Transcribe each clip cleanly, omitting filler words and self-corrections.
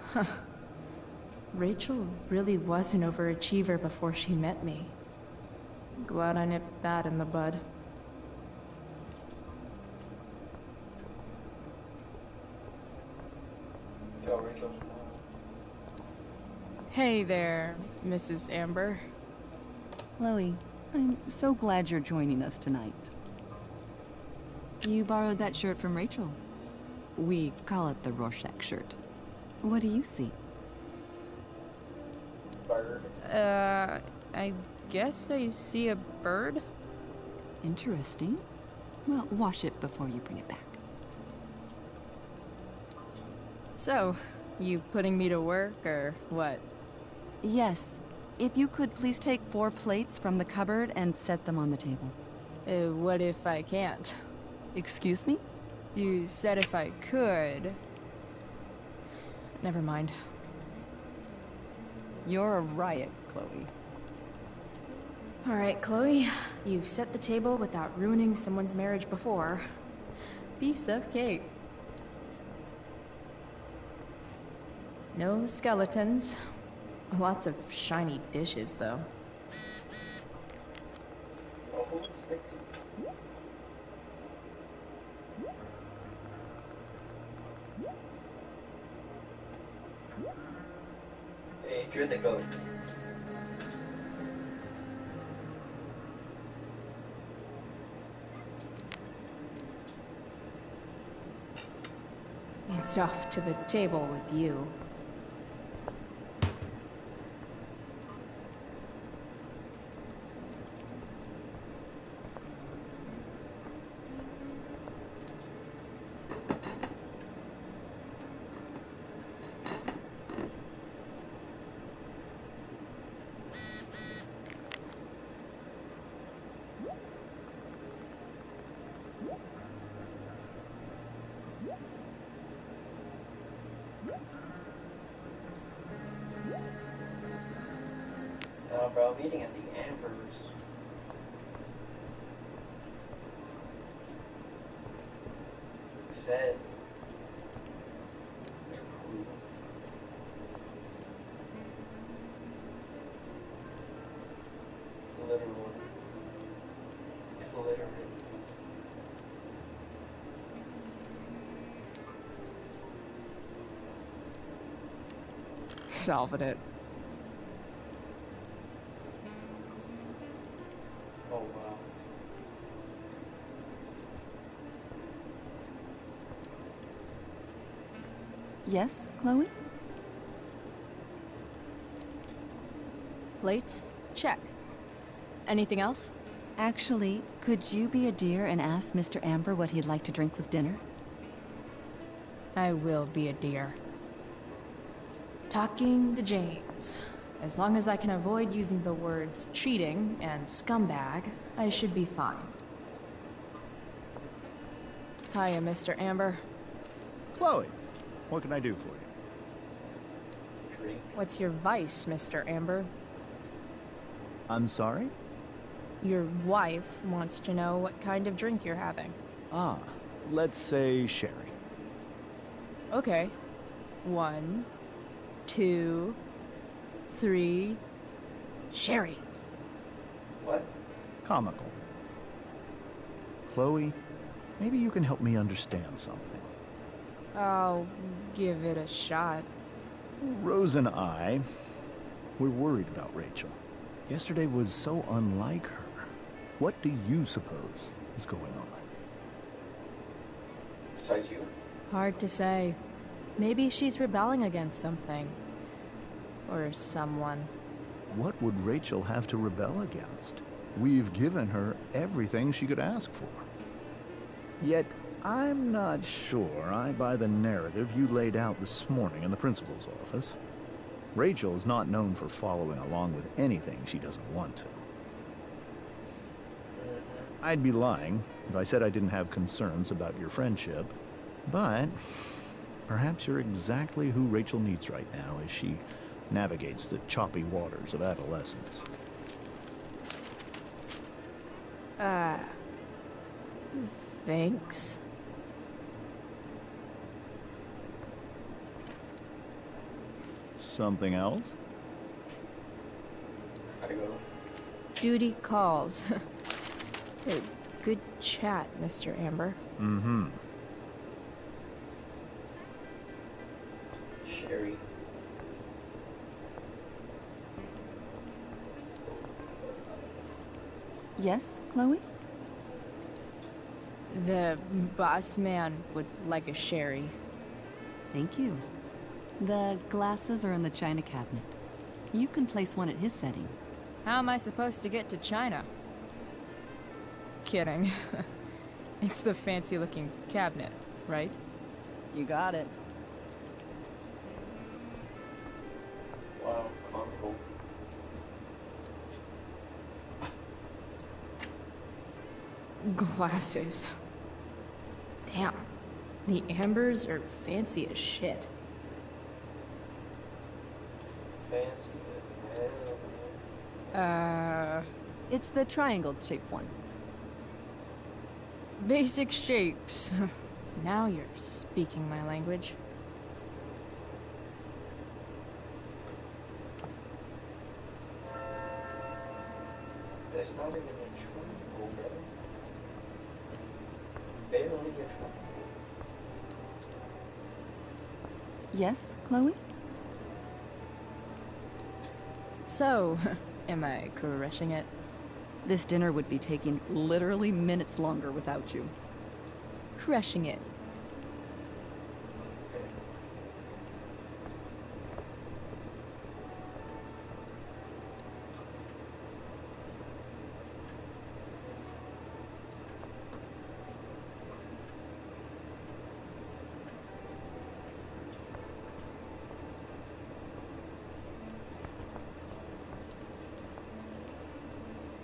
Huh. Rachel really was an overachiever before she met me. Glad I nipped that in the bud. Hey there, Mrs. Amber. Chloe, I'm so glad you're joining us tonight. You borrowed that shirt from Rachel. We call it the Rorschach shirt. What do you see? Bird. I guess I see a bird? Interesting. Well, wash it before you bring it back. So, you putting me to work, or what? Yes. If you could please take 4 plates from the cupboard and set them on the table. What if I can't? Excuse me? You said if I could. Never mind. You're a riot, Chloe. Alright, Chloe. You've set the table without ruining someone's marriage before. Piece of cake. No skeletons. Lots of shiny dishes, though. Hey, you're the goat. It's off to the table with you. Oh, bro, I'm eating at the Ambers. Said. Literally. Literally. Solving it. Oh, wow. Yes, Chloe? Plates? Check. Anything else? Actually, could you be a dear and ask Mr. Amber what he'd like to drink with dinner? I will be a dear. Talking to James. As long as I can avoid using the words cheating and scumbag, I should be fine. Hiya, Mr. Amber. Chloe, what can I do for you? Drink. What's your vice, Mr. Amber? I'm sorry? Your wife wants to know what kind of drink you're having. Ah, let's say sherry. Okay. 1, 2, 3... Sherry. What? Comical. Chloe, maybe you can help me understand something. I'll give it a shot. Rose and I, we're worried about Rachel. Yesterday was so unlike her. What do you suppose is going on? Besides you? Hard to say. Maybe she's rebelling against something. Or someone. What would Rachel have to rebel against? We've given her everything she could ask for. Yet, I'm not sure I buy the narrative you laid out this morning in the principal's office. Rachel is not known for following along with anything she doesn't want to. I'd be lying if I said I didn't have concerns about your friendship, but perhaps you're exactly who Rachel needs right now as she navigates the choppy waters of adolescence. Thanks. Something else? Gotta go. Duty calls. Hey, good chat, Mr. Amber. Mm-hmm. Sherry. Yes, Chloe? The boss man would like a sherry. Thank you. The glasses are in the china cabinet. You can place one at his setting. How am I supposed to get to China? Kidding. It's the fancy-looking cabinet, right? You got it. Wow, comical. Glasses. Damn. The Ambers are fancy as shit. Fancy as hell. It's the triangle-shaped one. Basic shapes. Now you're speaking my language. It's not even a triangle, bro. Barely a triangle. Yes, Chloe? So, am I crushing it? This dinner would be taking literally minutes longer without you. Crushing it.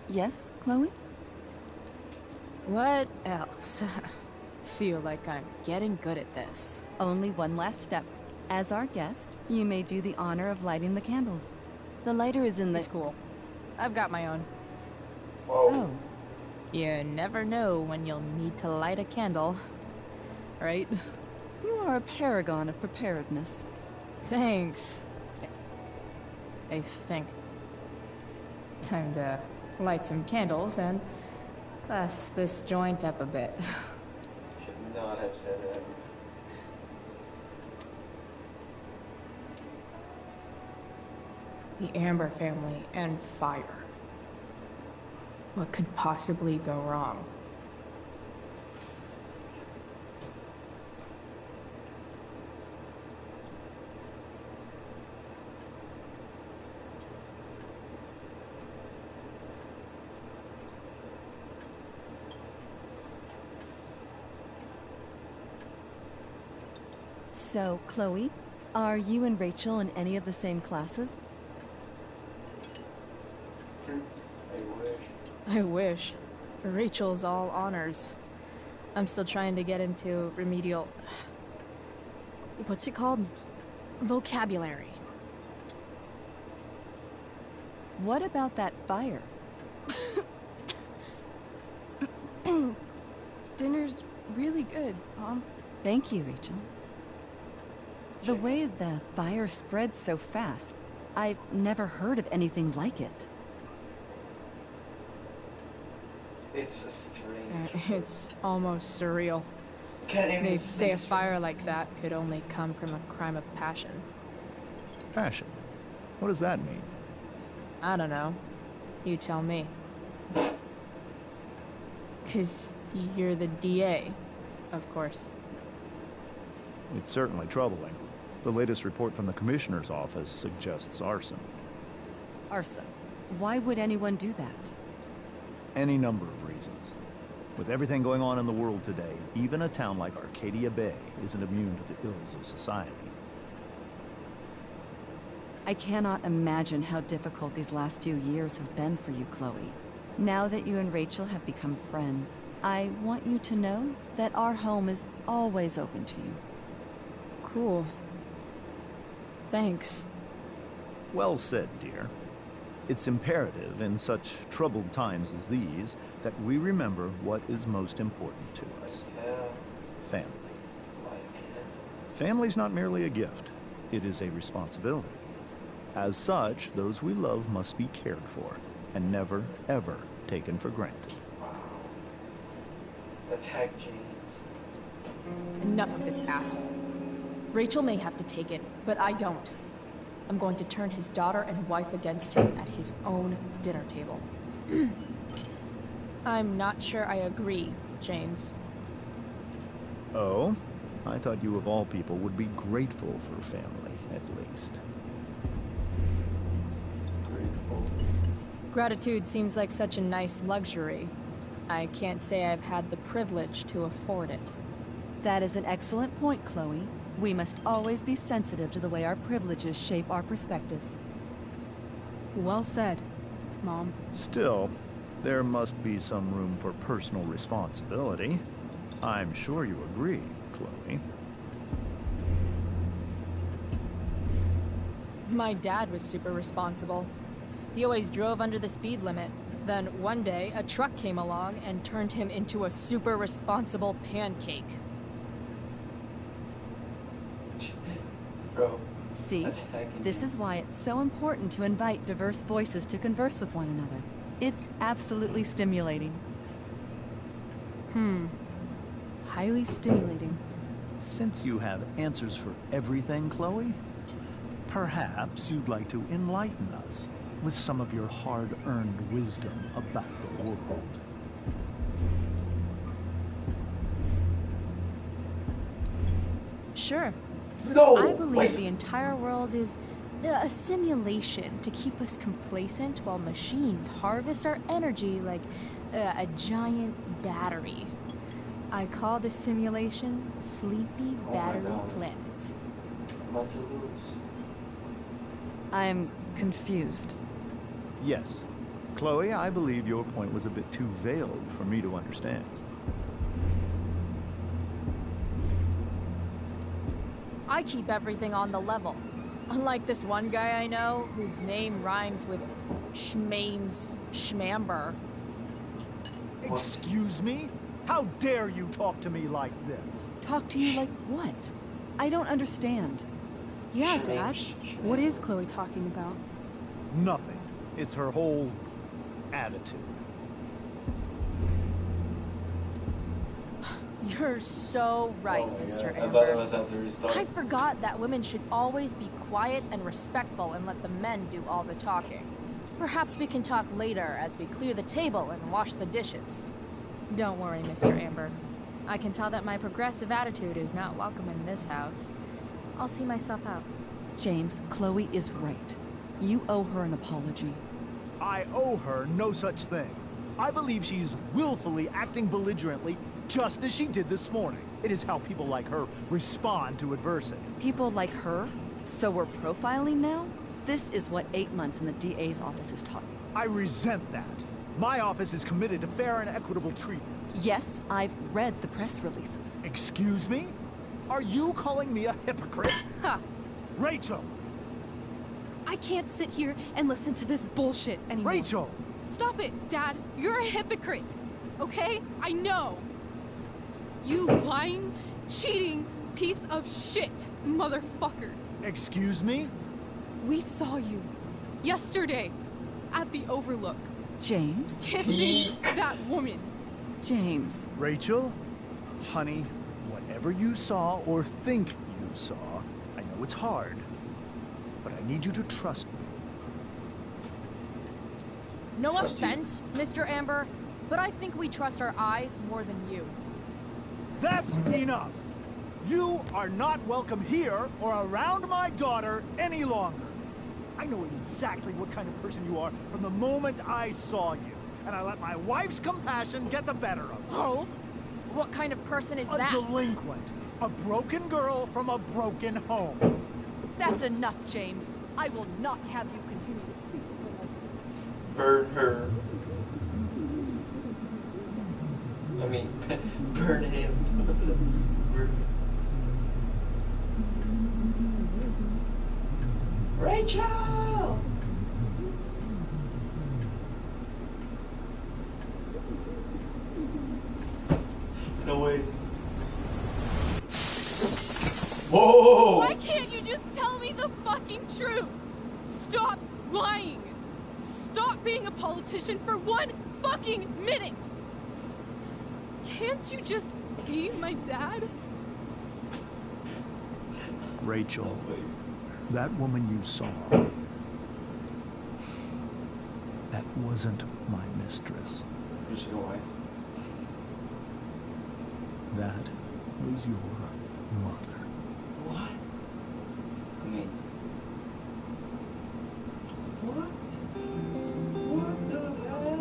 Yes, Chloe? What else? Feel like I'm getting good at this. Only one last step. As our guest, you may do the honor of lighting the candles. The lighter is in the... It's cool. I've got my own. Whoa. Oh, You never know when you'll need to light a candle. Right? you are a paragon of preparedness. Thanks. I think. Time to light some candles and bust this joint up a bit. Should not have said that. The Amber family and fire. What could possibly go wrong? So, Chloe, are you and Rachel in any of the same classes? I wish. I wish. Rachel's all honors. I'm still trying to get into remedial... What's it called? Vocabulary. What about that fire? Dinner's really good, Mom. Thank you, Rachel. The way the fire spreads so fast, I've never heard of anything like it. It's a strange. It's almost surreal. Can't even They say a speak fire like that could only come from a crime of passion. Passion. What does that mean? I don't know. You tell me. 'Cause you're the DA, of course. It's certainly troubling. The latest report from the Commissioner's office suggests arson. Arson. Why would anyone do that? Any number of reasons. With everything going on in the world today, even a town like Arcadia Bay isn't immune to the ills of society. I cannot imagine how difficult these last few years have been for you, Chloe. Now that you and Rachel have become friends, I want you to know that our home is always open to you. Cool. Thanks. Well said, dear. It's imperative in such troubled times as these that we remember what is most important to us. Yeah, Family. like, Family's not merely a gift. It is a responsibility. As such, those we love must be cared for and never, ever taken for granted. Wow. Attack James. Enough of this asshole. Rachel may have to take it, but I don't. I'm going to turn his daughter and wife against him at his own dinner table. I'm not sure I agree, James. Oh? I thought you of all people would be grateful for family, at least. Grateful. Gratitude seems like such a nice luxury. I can't say I've had the privilege to afford it. That is an excellent point, Chloe. We must always be sensitive to the way our privileges shape our perspectives. Well said, Mom. Still, there must be some room for personal responsibility. I'm sure you agree, Chloe. My dad was super responsible. He always drove under the speed limit. Then one day, a truck came along and turned him into a super responsible pancake. Bro. See, Attacking this James. is why it's so important to invite diverse voices to converse with one another. It's absolutely stimulating. Highly stimulating. Since you have answers for everything, Chloe, perhaps you'd like to enlighten us with some of your hard-earned wisdom about the world. Sure. No! I believe wait. the entire world is a simulation to keep us complacent while machines harvest our energy like a giant battery. I call this simulation Sleepy Oh my Battery God. Planet. I'm about to lose. I'm confused. Yes. Chloe, I believe your point was a bit too veiled for me to understand. I keep everything on the level. Unlike this one guy I know, whose name rhymes with Schmames Schmamber. Excuse me? How dare you talk to me like this? Talk to you like what? I don't understand. Yeah, Schmames, Dad. Schmames. What is Chloe talking about? Nothing. It's her whole attitude. You're so right, Oh my Mr. God. I thought it Amber. was have to restart. I forgot that women should always be quiet and respectful and let the men do all the talking. Perhaps we can talk later as we clear the table and wash the dishes. Don't worry, Mr. Amber. I can tell that my progressive attitude is not welcome in this house. I'll see myself out. James, Chloe is right. You owe her an apology. I owe her no such thing. I believe she's willfully acting belligerently just as she did this morning. It is how people like her respond to adversity. People like her? So we're profiling now? This is what 8 months in the DA's office has taught you. I resent that. My office is committed to fair and equitable treatment. Yes, I've read the press releases. Excuse me? Are you calling me a hypocrite? Ha! Rachel! I can't sit here and listen to this bullshit anymore. Rachel! Stop it, Dad. You're a hypocrite. Okay? I know. You lying, cheating piece of shit, motherfucker. Excuse me? We saw you yesterday at the Overlook James? kissing that woman. James. Rachel? Honey, whatever you saw or think you saw, I know it's hard, but I need you to trust me. No Trust you. offense, Mr. Amber, but I think we trust our eyes more than you. That's enough! You are not welcome here or around my daughter any longer. I know exactly what kind of person you are from the moment I saw you, and I let my wife's compassion get the better of me. Oh? What kind of person is A that? delinquent. A broken girl from a broken home. That's enough, James. I will not have you continue to speak. Burn her. I mean, burn him. Burn. Rachel! No way. Whoa! Why can't you just tell me the fucking truth? stop lying! Stop being a politician for 1 fucking minute! Can't you just be my dad? Rachel, that woman you saw, that wasn't my mistress. Is she your wife? That was your mother. What? I mean, what? What the hell?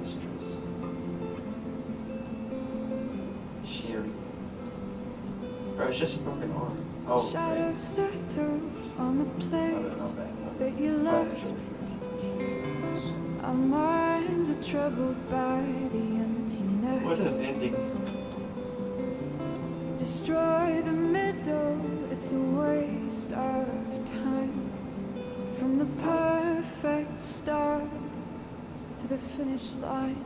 Mistress. Sherry. Bro, it's just a broken arm. Oh, Shadows settle on the place that you left. Our minds are troubled by the emptiness. What is ending? Destroy the middle, it's a waste of time. From the perfect start to the finish line.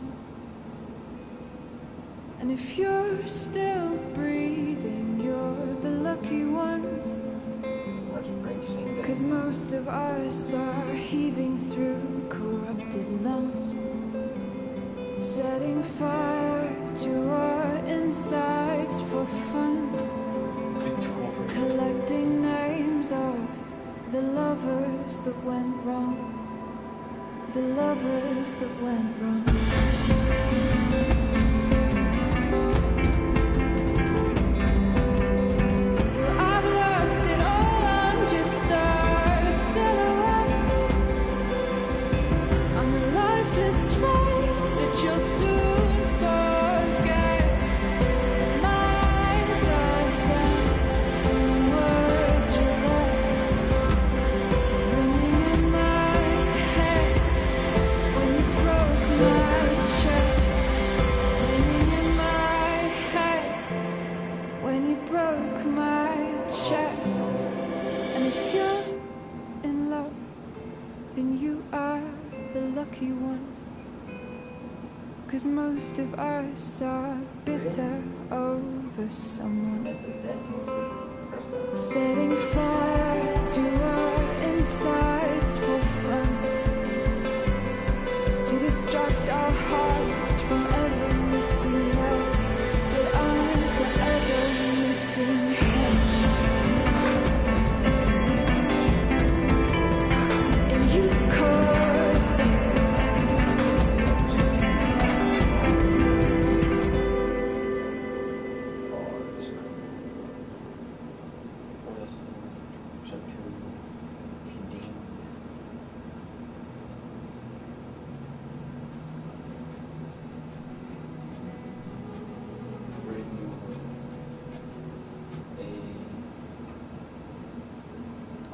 And if you're still breathing, you're the lucky ones. Cause most of us are heaving through corrupted lungs, setting fire to our insides for fun, collecting names of the lovers that went wrong, the lovers that went wrong. Cause most of us are bitter over someone, setting fire to our insides for fun, to distract our hearts from ever missing love. But I'm forever missing him. And you caused it.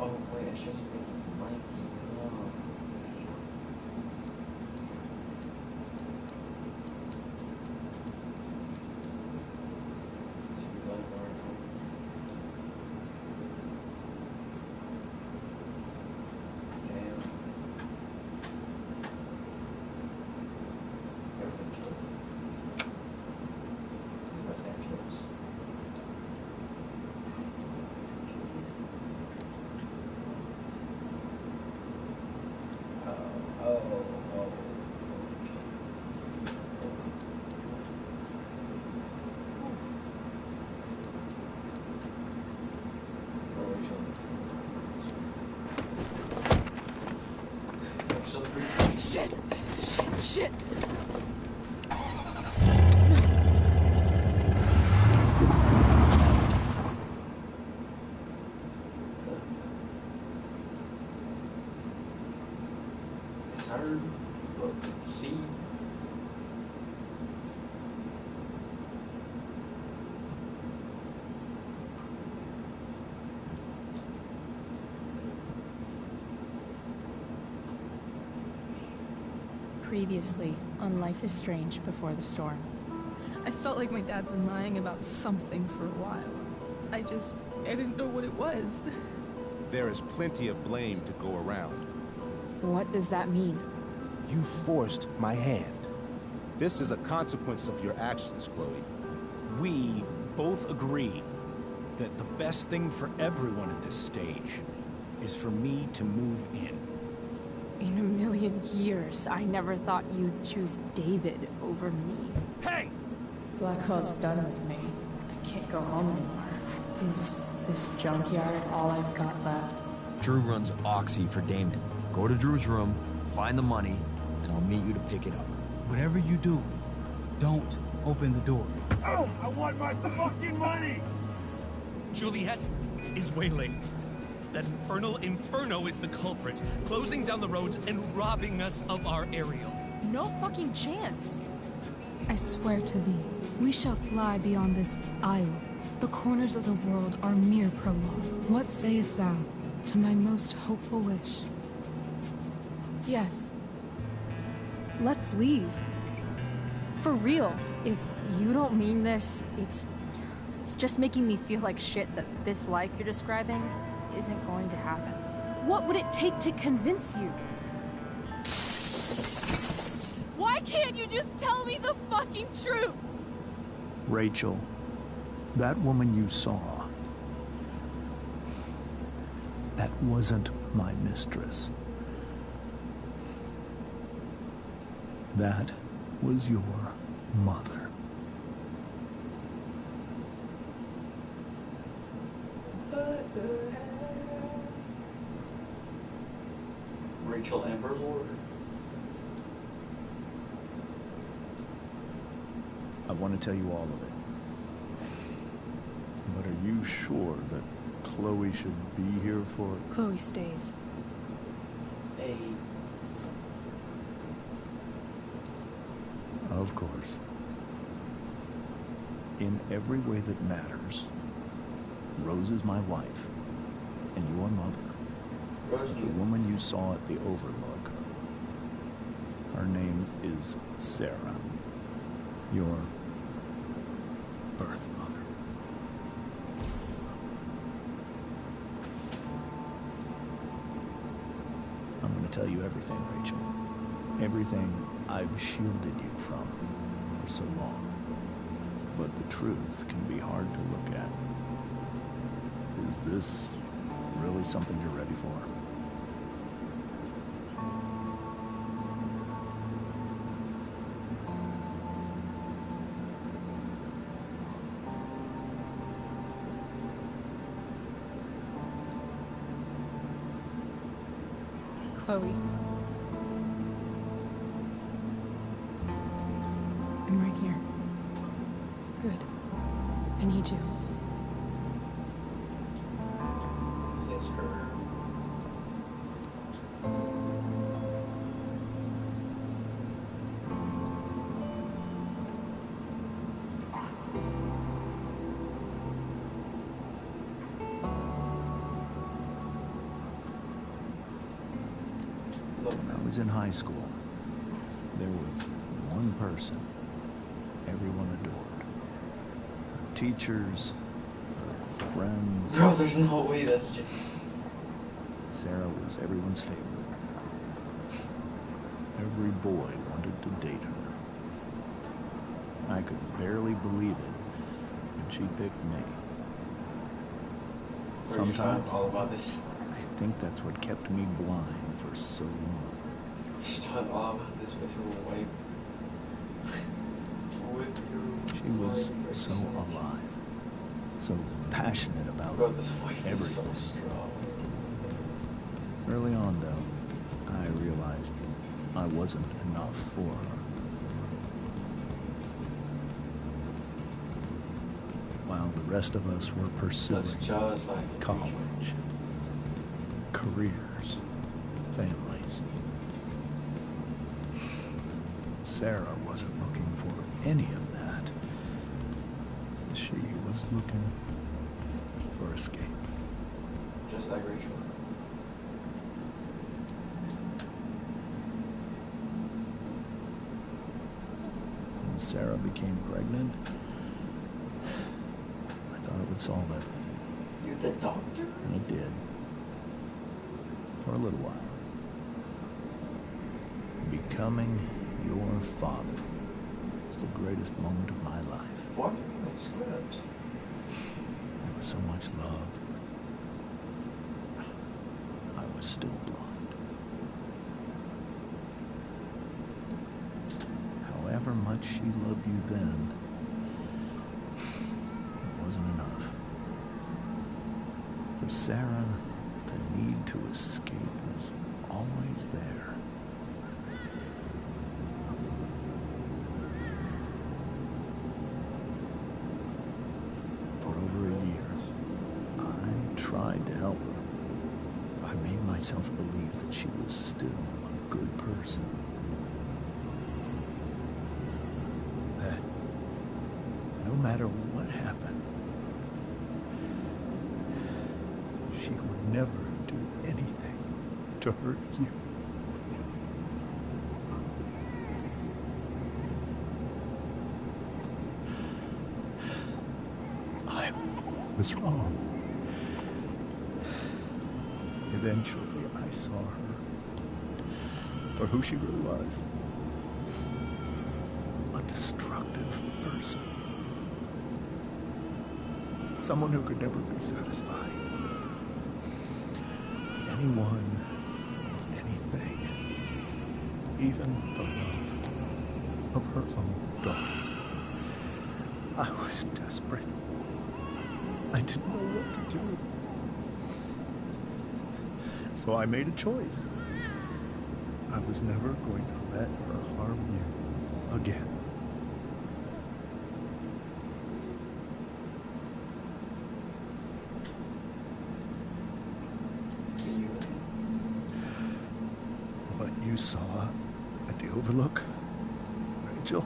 Oh, wait, I should stay blanky. Shit! It's hard. Look, see. Previously on Life is Strange Before the Storm. I felt like my dad's been lying about something for a while. I didn't know what it was. There is plenty of blame to go around. What does that mean? You forced my hand. This is a consequence of your actions, Chloe. We both agree that the best thing for everyone at this stage is for me to move in. In a million years, I never thought you'd choose David over me. Hey! Black Hole's done with me. I can't go home anymore. Is this junkyard all I've got left? Drew runs Oxy for Damon. Go to Drew's room, find the money, and I'll meet you to pick it up. Whatever you do, don't open the door. Oh, I want my fucking money! Juliet is wailing. That infernal inferno is the culprit, closing down the roads and robbing us of our aerial. No fucking chance. I swear to thee, we shall fly beyond this isle. The corners of the world are mere prologue. What sayest thou to my most hopeful wish? Yes. Let's leave. For real. If you don't mean this, it's just making me feel like shit that this life you're describing isn't going to happen. What would it take to convince you? Why can't you just tell me the fucking truth? Rachel, that woman you saw, that wasn't my mistress. That was your mother. Rachel Amber Lord. I want to tell you all of it. But are you sure that Chloe should be here for it? Chloe stays. Hey. Of course. In every way that matters, Rose is my wife, and your mother. Rose, the woman you saw at the Overlook, her name is Sarah, your birth mother. I'm going to tell you everything, Rachel. Everything I've shielded you from for so long. But the truth can be hard to look at. Is this really something you're ready for? Chloe. I'm right here. Good. I need you. It's her. When I was in high school, there was one person everyone adored. Her teachers, her friends. Bro, there's no way that's just... Sarah was everyone's favorite. Every boy wanted to date her. I could barely believe it when she picked me. Sometimes all about this. I think that's what kept me blind for so long. She's talking all about this with your wife. She was so alive, so passionate about Bro, this wife everything. is so strong. Early on, though, I realized I wasn't enough for her. While the rest of us were pursuing just like college, careers, families, Sarah wasn't looking for any of that. She was looking for escape. Just like Rachel. When Sarah became pregnant, I thought it would solve everything. You're the doctor? And it did. For a little while. Becoming your father was the greatest moment of my life. What? That's scripts. It was so much love. I was still blind. However much she loved you then, it wasn't enough. For Sarah, the need to escape was always there. For over a year, I tried to help her. I made myself believe that she was still a good person. That no matter what happened, she would never do anything to hurt you. I was wrong. Eventually, I saw her for who she really was. A destructive person. Someone who could never be satisfied. Anyone, anything, even the love of her own daughter. I was desperate. I didn't know what to do. So I made a choice. I was never going to let her harm you again. What you saw at the Overlook, Rachel,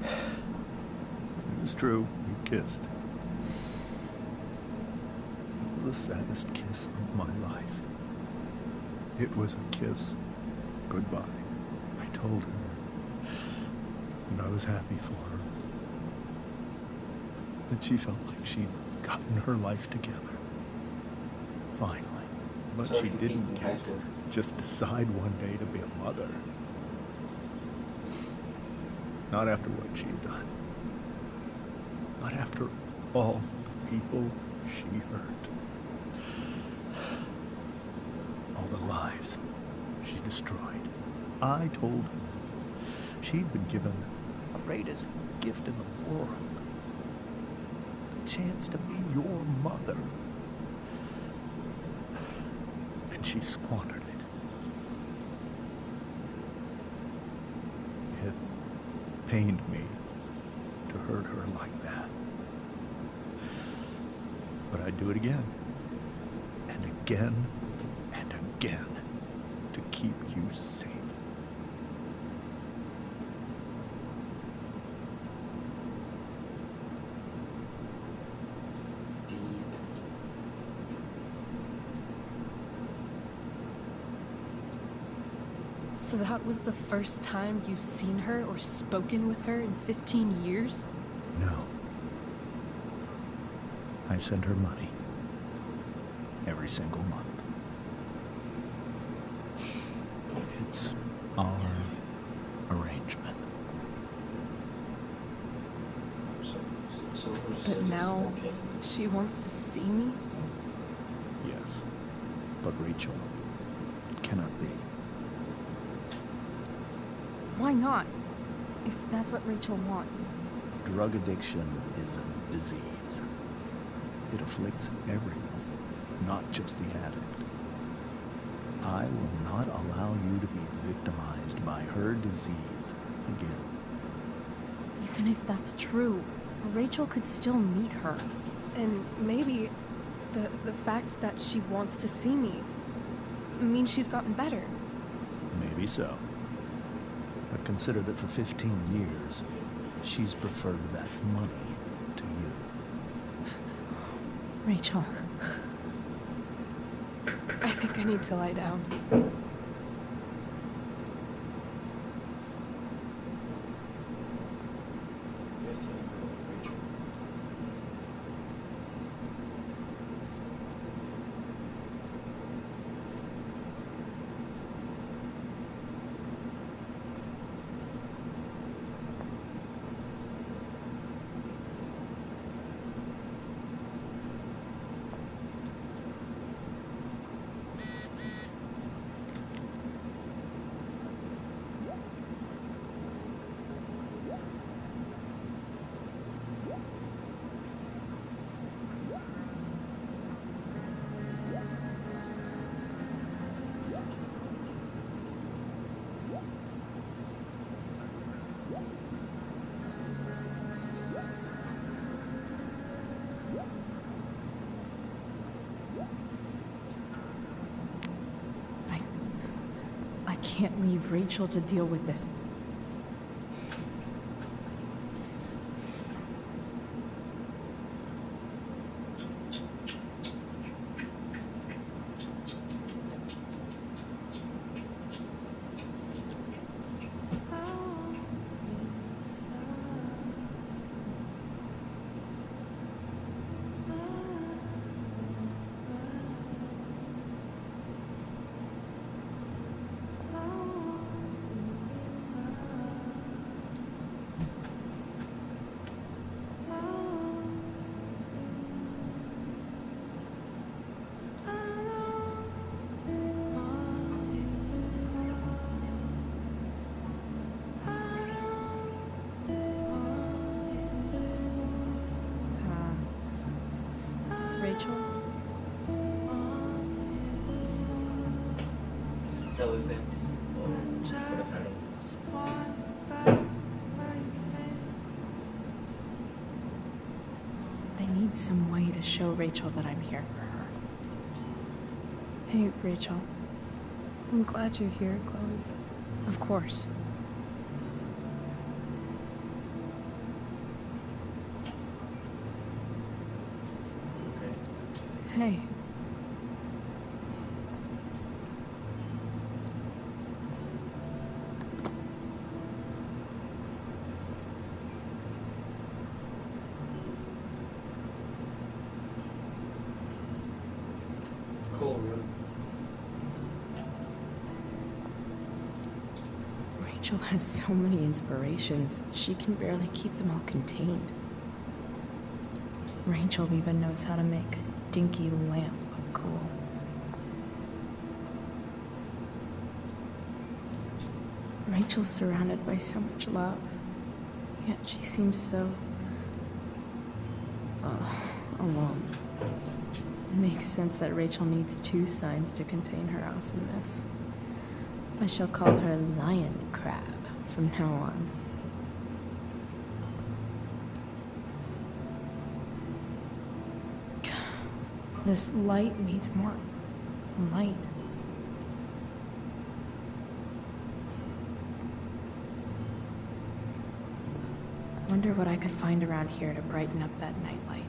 it was true. You kissed. It was the saddest kiss of my life. It was a kiss goodbye. I told her that I was happy for her. That she felt like she'd gotten her life together. Finally. But So she you didn't in high school. just decide one day to be a mother. Not after what she'd done. Not after all the people she hurt. All the lives she destroyed. I told her she'd been given the greatest gift in the world. The chance to be your mother. And she squandered it. It pained me to hurt her like that. But I'd do it again. And again. And again. To keep you safe. So that was the first time you've seen her or spoken with her in 15 years? No. I send her money. Every single month. It's our arrangement. But now, she wants to see me? Yes. But Rachel, it cannot be. Why not? If that's what Rachel wants. Drug addiction is a disease. It afflicts everyone, not just the addict. I will not allow you to be victimized by her disease again. Even if that's true, Rachel could still meet her. And maybe the fact that she wants to see me means she's gotten better. Maybe so. But consider that for 15 years, she's preferred that money to you. Rachel. I think I need to lie down. can't leave Rachel to deal with this. Rachel? Hell is empty. Oh, what if I don't? I need some way to show Rachel that I'm here for her. Hey, Rachel. I'm glad you're here, Chloe. Of course. Hey. Cool room. Rachel has so many inspirations, she can barely keep them all contained. Rachel even knows how to make a dinky lamp look cool. Rachel's surrounded by so much love, yet she seems so... alone. It makes sense that Rachel needs two signs to contain her awesomeness. I shall call her Lion Crab from now on. This light needs more light. Wonder what I could find around here to brighten up that nightlight.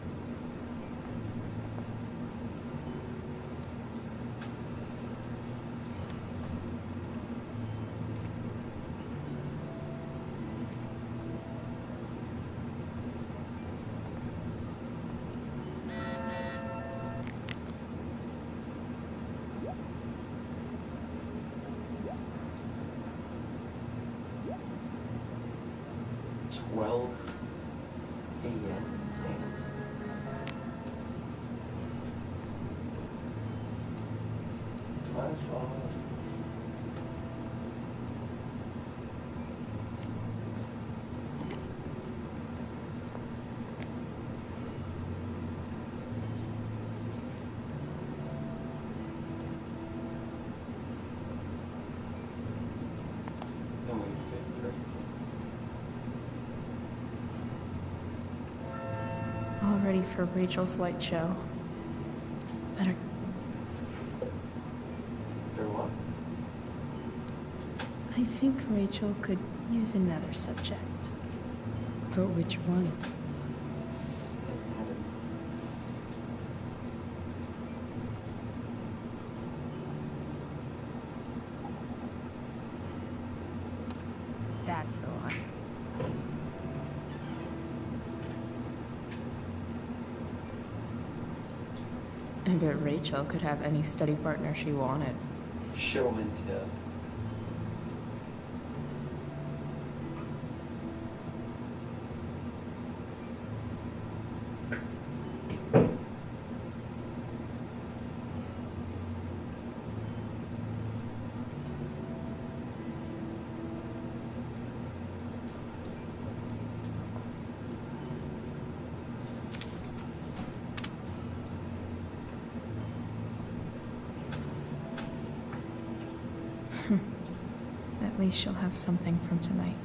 All ready for Rachel's light show. Better. Or what? I think Rachel could use another subject. But which one? That's the one. I bet Rachel could have any study partner she wanted. Show and tell. At least she'll have something from tonight.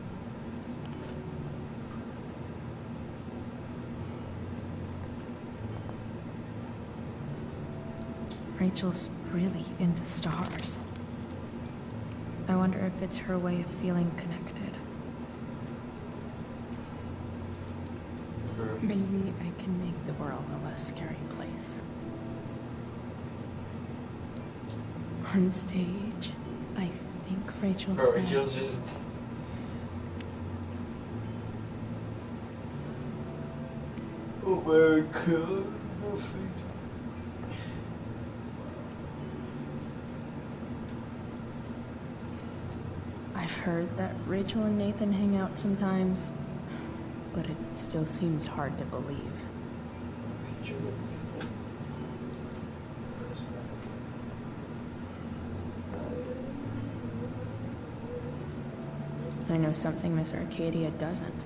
Rachel's really into stars. I wonder if it's her way of feeling connected. Maybe I can make the world a less scary place. On stage, I think Rachel Bro, said... Rachel's just... Oh my god, nothing. I've heard that Rachel and Nathan hang out sometimes, but it still seems hard to believe. I know something Miss Arcadia doesn't.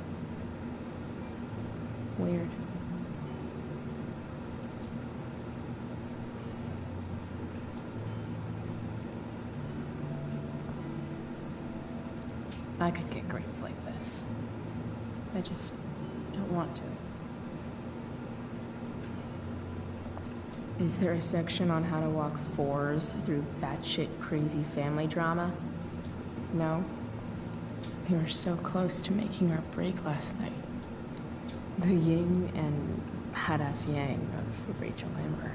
Weird. I could get grades like this. I just don't want to. Is there a section on how to walk fours through batshit crazy family drama? No? We were so close to making our break last night. The yin and badass yang of Rachel Amber.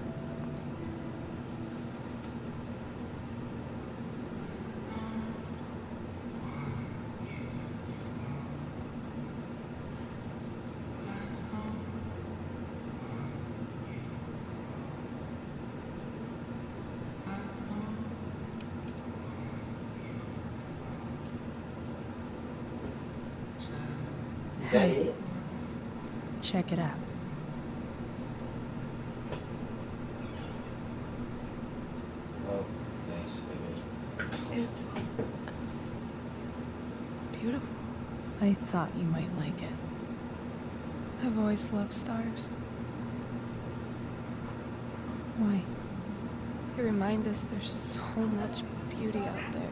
Hey, check it out. oh, nice. It's beautiful. I thought you might like it. I've always loved stars. Why? They remind us there's so much beauty out there.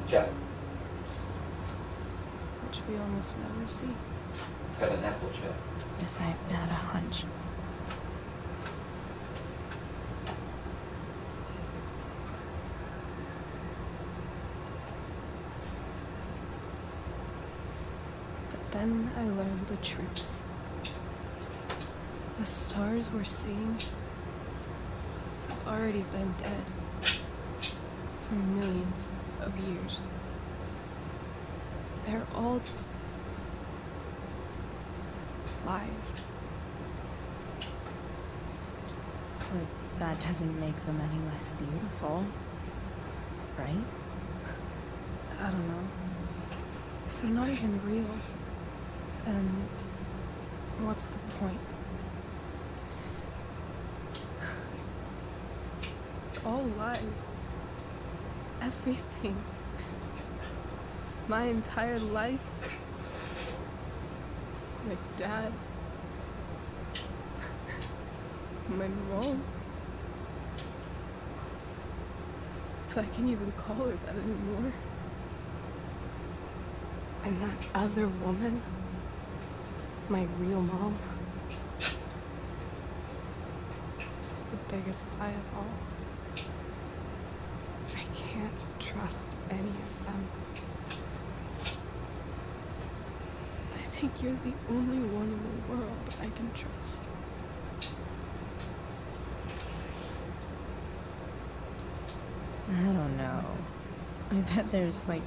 Jet. Which we almost never see. Got an apple jet. Guess I had a hunch. But then I learned the truth. The stars we're seeing have already been dead for millions of years. They're all lies. But that doesn't make them any less beautiful, right? I don't know. If they're not even real, then what's the point? It's all lies. Everything. My entire life. My dad. My mom. If I can even call her that anymore. And that other woman. My real mom. She's the biggest lie of all. I can't trust any of them. I think you're the only one in the world I can trust. I don't know. I bet there's like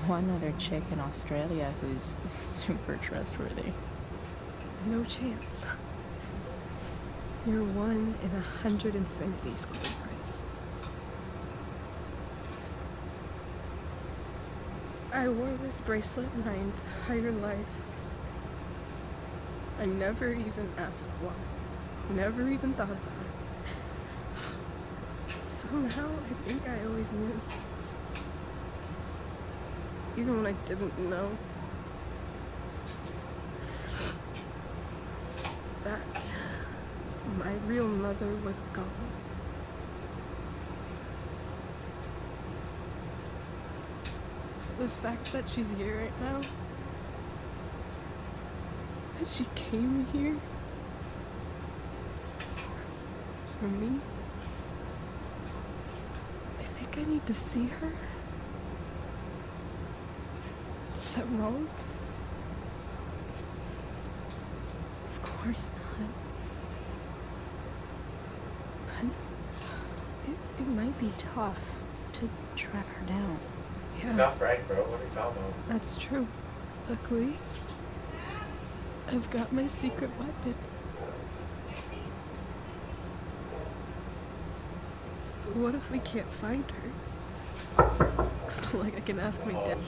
one other chick in Australia who's super trustworthy. No chance. You're 1 in 100 infinities, Chloe Price. I wore this bracelet my entire life. I never even asked why. Never even thought about it. Somehow, I think I always knew. Even when I didn't know. That my real mother was gone. The fact that she's here right now, that she came here for me, I think I need to see her. Is that wrong? Of course not. But it might be tough to track her down. Yeah. Got Frank, bro. What are you talking about? That's true. Luckily, I've got my secret weapon. But what if we can't find her? It's not like I can ask my dad.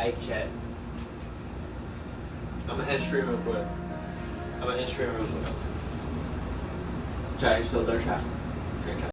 Hey, chat. I'm gonna end stream real quick. Chat, you still there, chat? Okay, chat.